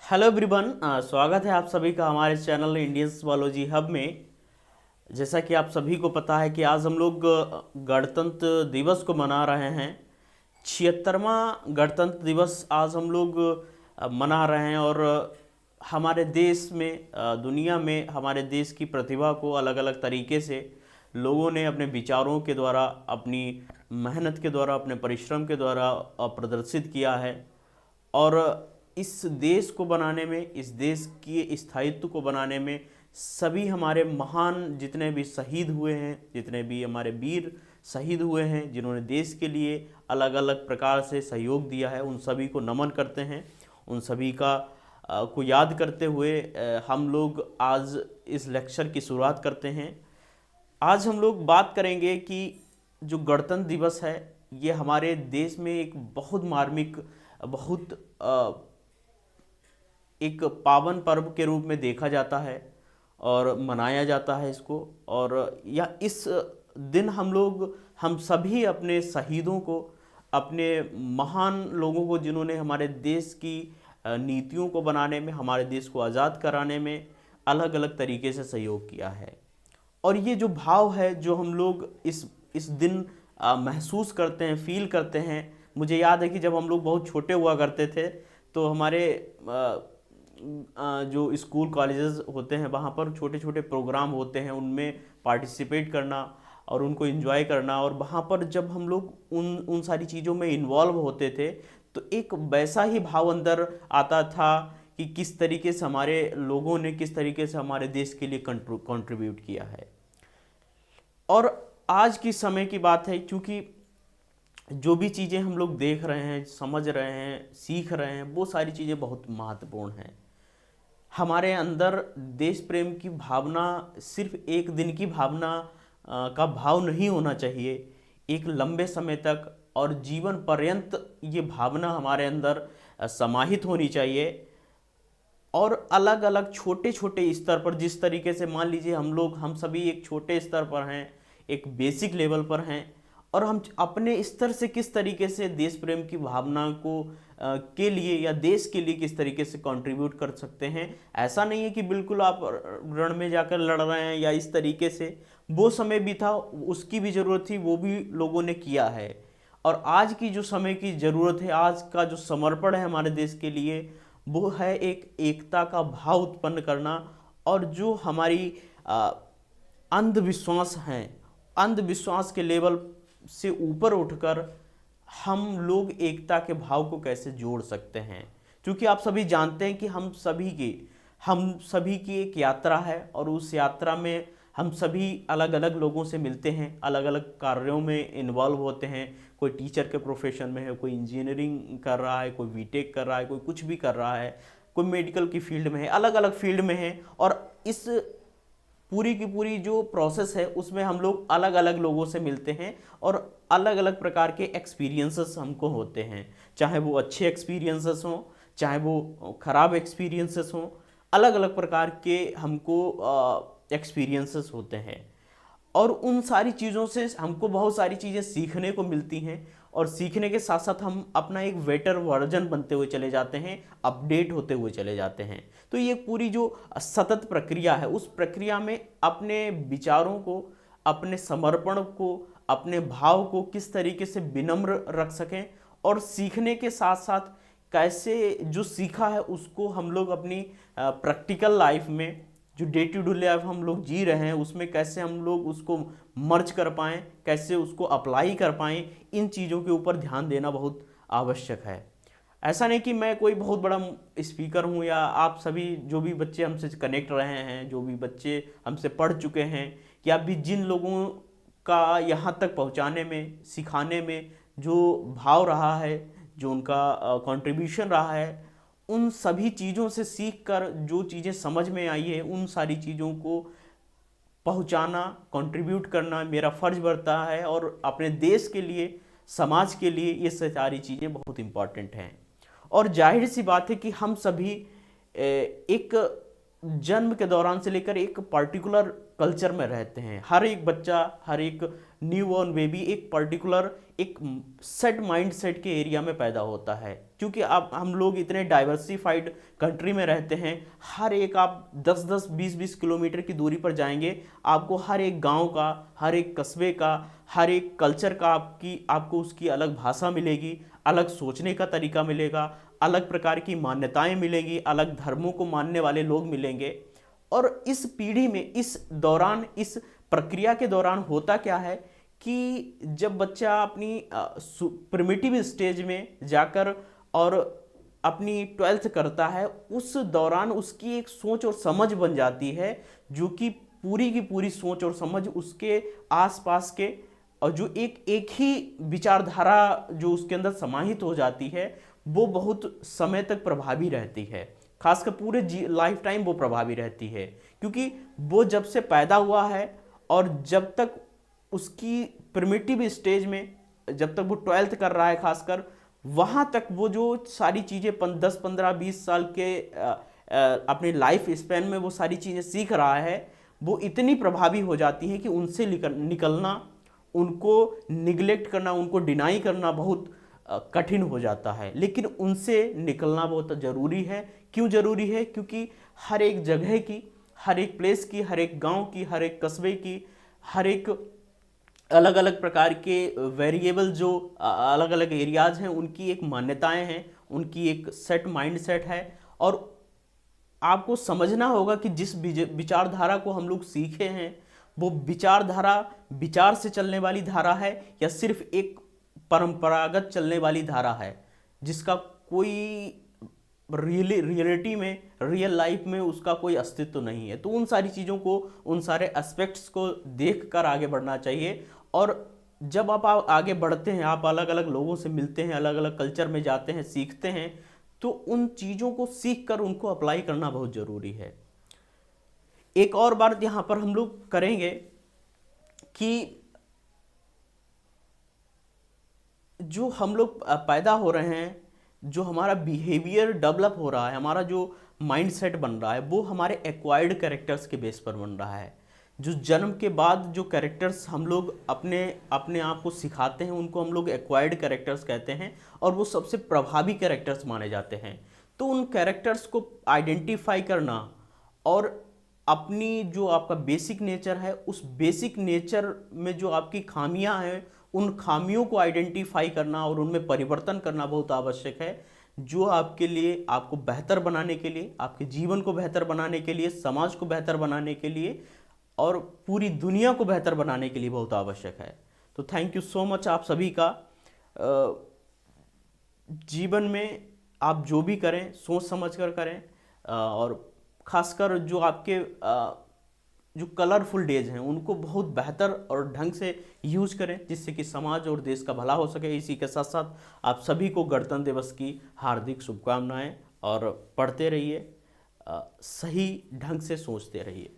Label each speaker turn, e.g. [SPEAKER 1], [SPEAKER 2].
[SPEAKER 1] Hello everyone, स्वागत है आप सभी का हमारे चैनल इंडियन बायोलॉजी हब में। जैसा कि आप सभी को पता है कि आज हम लोग गणतंत्र दिवस को मना रहे हैं। 76वां गणतंत्र दिवस आज हम लोग मना रहे हैं और हमारे देश में दुनिया में हमारे देश की प्रतिभा को अलग अलग तरीके से लोगों ने अपने विचारों के द्वारा, अपनी मेहनत के द्वारा, अपने परिश्रम के द्वारा प्रदर्शित किया है। और इस देश को बनाने में, इस देश के स्थायित्व को बनाने में सभी हमारे महान जितने भी शहीद हुए हैं, जितने भी हमारे वीर शहीद हुए हैं, जिन्होंने देश के लिए अलग अलग प्रकार से सहयोग दिया है, उन सभी को नमन करते हैं। उन सभी का को याद करते हुए हम लोग आज इस लेक्चर की शुरुआत करते हैं। आज हम लोग बात करेंगे कि जो गणतंत्र दिवस है ये हमारे देश में एक बहुत मार्मिक, बहुत एक पावन पर्व के रूप में देखा जाता है और मनाया जाता है इसको। और या इस दिन हम सभी अपने शहीदों को, अपने महान लोगों को, जिन्होंने हमारे देश की नीतियों को बनाने में, हमारे देश को आज़ाद कराने में अलग अलग तरीके से सहयोग किया है। और ये जो भाव है जो हम लोग इस दिन महसूस करते हैं, फील करते हैं। मुझे याद है कि जब हम लोग बहुत छोटे हुआ करते थे तो हमारे जो स्कूल कॉलेजेस होते हैं वहाँ पर छोटे छोटे प्रोग्राम होते हैं, उनमें पार्टिसिपेट करना और उनको एंजॉय करना। और वहाँ पर जब हम लोग उन सारी चीज़ों में इन्वॉल्व होते थे तो एक वैसा ही भाव अंदर आता था कि किस तरीके से हमारे लोगों ने, किस तरीके से हमारे देश के लिए कंट्रीब्यूट किया है। और आज की समय की बात है, क्योंकि जो भी चीज़ें हम लोग देख रहे हैं, समझ रहे हैं, सीख रहे हैं, वो सारी चीज़ें बहुत महत्वपूर्ण हैं। हमारे अंदर देश प्रेम की भावना सिर्फ एक दिन की भावना का भाव नहीं होना चाहिए। एक लंबे समय तक और जीवन पर्यंत ये भावना हमारे अंदर समाहित होनी चाहिए। और अलग अलग छोटे छोटे स्तर पर, जिस तरीके से मान लीजिए हम सभी एक छोटे स्तर पर हैं, एक बेसिक लेवल पर हैं, और हम अपने स्तर से किस तरीके से देश प्रेम की भावना को के लिए या देश के लिए किस तरीके से कंट्रीब्यूट कर सकते हैं। ऐसा नहीं है कि बिल्कुल आप रण में जाकर लड़ रहे हैं या इस तरीके से। वो समय भी था, उसकी भी ज़रूरत थी, वो भी लोगों ने किया है। और आज की जो समय की ज़रूरत है, आज का जो समर्पण है हमारे देश के लिए, वो है एक एकता का भाव उत्पन्न करना। और जो हमारी अंधविश्वास हैं, अंधविश्वास के लेवल से ऊपर उठकर हम लोग एकता के भाव को कैसे जोड़ सकते हैं। क्योंकि आप सभी जानते हैं कि हम सभी की एक यात्रा है और उस यात्रा में हम सभी अलग अलग लोगों से मिलते हैं, अलग अलग कार्यों में इन्वॉल्व होते हैं। कोई टीचर के प्रोफेशन में है, कोई इंजीनियरिंग कर रहा है, कोई बीटेक कर रहा है, कोई कुछ भी कर रहा है, कोई मेडिकल की फील्ड में है, अलग अलग फील्ड में है। और इस पूरी की पूरी जो प्रोसेस है उसमें हम लोग अलग अलग लोगों से मिलते हैं और अलग अलग प्रकार के एक्सपीरियंसेस हमको होते हैं। चाहे वो अच्छे एक्सपीरियंसेस हों, चाहे वो ख़राब एक्सपीरियंसेस हों, अलग अलग प्रकार के हमको एक्सपीरियंसेस होते हैं। और उन सारी चीज़ों से हमको बहुत सारी चीज़ें सीखने को मिलती हैं। और सीखने के साथ साथ हम अपना एक बेटर वर्जन बनते हुए चले जाते हैं, अपडेट होते हुए चले जाते हैं। तो ये पूरी जो सतत प्रक्रिया है, उस प्रक्रिया में अपने विचारों को, अपने समर्पण को, अपने भाव को किस तरीके से विनम्र रख सकें, और सीखने के साथ साथ कैसे जो सीखा है उसको हम लोग अपनी प्रैक्टिकल लाइफ में, जो डे टू डे लाइफ हम लोग जी रहे हैं, उसमें कैसे हम लोग उसको मर्ज कर पाएँ, कैसे उसको अप्लाई कर पाएँ, इन चीज़ों के ऊपर ध्यान देना बहुत आवश्यक है। ऐसा नहीं कि मैं कोई बहुत बड़ा स्पीकर हूँ, या आप सभी जो भी बच्चे हमसे कनेक्ट रहे हैं, जो भी बच्चे हमसे पढ़ चुके हैं, या भी जिन लोगों का यहाँ तक पहुँचाने में, सिखाने में जो भाव रहा है, जो उनका कंट्रीब्यूशन रहा है, उन सभी चीज़ों से सीख कर जो चीज़ें समझ में आई है, उन सारी चीज़ों को पहुंचाना, कंट्रीब्यूट करना मेरा फ़र्ज बनता है। और अपने देश के लिए, समाज के लिए ये सारी चीज़ें बहुत इम्पॉर्टेंट हैं। और जाहिर सी बात है कि हम सभी एक जन्म के दौरान से लेकर एक पर्टिकुलर कल्चर में रहते हैं। हर एक बच्चा, हर एक न्यू बॉर्न बेबी एक पर्टिकुलर एक सेट माइंड सेट के एरिया में पैदा होता है, क्योंकि अब हम लोग इतने डाइवर्सिफाइड कंट्री में रहते हैं। हर एक आप 10-10, 20-20 किलोमीटर की दूरी पर जाएंगे, आपको हर एक गांव का, हर एक कस्बे का, हर एक कल्चर का आपको उसकी अलग भाषा मिलेगी, अलग सोचने का तरीका मिलेगा, अलग प्रकार की मान्यताएं मिलेंगी, अलग धर्मों को मानने वाले लोग मिलेंगे। और इस पीढ़ी में, इस दौरान, इस प्रक्रिया के दौरान होता क्या है कि जब बच्चा अपनी प्रिमिटिव स्टेज में जाकर और अपनी 12th करता है, उस दौरान उसकी एक सोच और समझ बन जाती है, जो कि पूरी की पूरी सोच और समझ उसके आसपास के, और जो एक ही विचारधारा जो उसके अंदर समाहित हो जाती है, वो बहुत समय तक प्रभावी रहती है। खासकर पूरे लाइफ टाइम वो प्रभावी रहती है, क्योंकि वो जब से पैदा हुआ है और जब तक उसकी प्रिमिटिव स्टेज में, जब तक वो 12th कर रहा है खासकर, वहाँ तक वो जो सारी चीज़ें 10, 15, 20 साल के अपने लाइफ स्पैन में वो सारी चीज़ें सीख रहा है, वो इतनी प्रभावी हो जाती हैं कि उनसे निकलना, उनको निगलेक्ट करना, उनको डिनाई करना बहुत कठिन हो जाता है। लेकिन उनसे निकलना बहुत ज़रूरी है। क्यों ज़रूरी है? क्योंकि हर एक जगह की, हर एक प्लेस की, हर एक गांव की, हर एक कस्बे की, हर एक अलग अलग प्रकार के वेरिएबल जो अलग अलग एरियाज हैं, उनकी एक मान्यताएं हैं, उनकी एक सेट माइंड सेट है। और आपको समझना होगा कि जिस विचारधारा को हम लोग सीखे हैं, वो विचारधारा विचार से चलने वाली धारा है या सिर्फ एक परंपरागत चलने वाली धारा है, जिसका कोई रियलिटी में, रियल लाइफ में उसका कोई अस्तित्व नहीं है। तो उन सारी चीज़ों को, उन सारे एस्पेक्ट्स को देखकर आगे बढ़ना चाहिए। और जब आप आगे बढ़ते हैं, आप अलग अलग लोगों से मिलते हैं, अलग अलग कल्चर में जाते हैं, सीखते हैं, तो उन चीज़ों को सीख कर उनको अप्लाई करना बहुत ज़रूरी है। एक और बात यहाँ पर हम लोग करेंगे कि जो हम लोग पैदा हो रहे हैं, जो हमारा बिहेवियर डेवलप हो रहा है, हमारा जो माइंडसेट बन रहा है, वो हमारे एक्वायर्ड कैरेक्टर्स के बेस पर बन रहा है। जो जन्म के बाद जो कैरेक्टर्स हम लोग अपने अपने आप को सिखाते हैं, उनको हम लोग एक्वायर्ड कैरेक्टर्स कहते हैं, और वो सबसे प्रभावी कैरेक्टर्स माने जाते हैं। तो उन कैरेक्टर्स को आइडेंटिफाई करना और अपनी जो आपका बेसिक नेचर है, उस बेसिक नेचर में जो आपकी खामियां हैं, उन खामियों को आइडेंटिफाई करना और उनमें परिवर्तन करना बहुत आवश्यक है, जो आपके लिए, आपको बेहतर बनाने के लिए, आपके जीवन को बेहतर बनाने के लिए, समाज को बेहतर बनाने के लिए और पूरी दुनिया को बेहतर बनाने के लिए बहुत आवश्यक है। तो थैंक यू सो मच आप सभी का। जीवन में आप जो भी करें, सोच समझ कर करें, और खासकर जो आपके जो कलरफुल डेज हैं, उनको बहुत बेहतर और ढंग से यूज करें, जिससे कि समाज और देश का भला हो सके। इसी के साथ साथ आप सभी को गणतंत्र दिवस की हार्दिक शुभकामनाएं, और पढ़ते रहिए, सही ढंग से सोचते रहिए।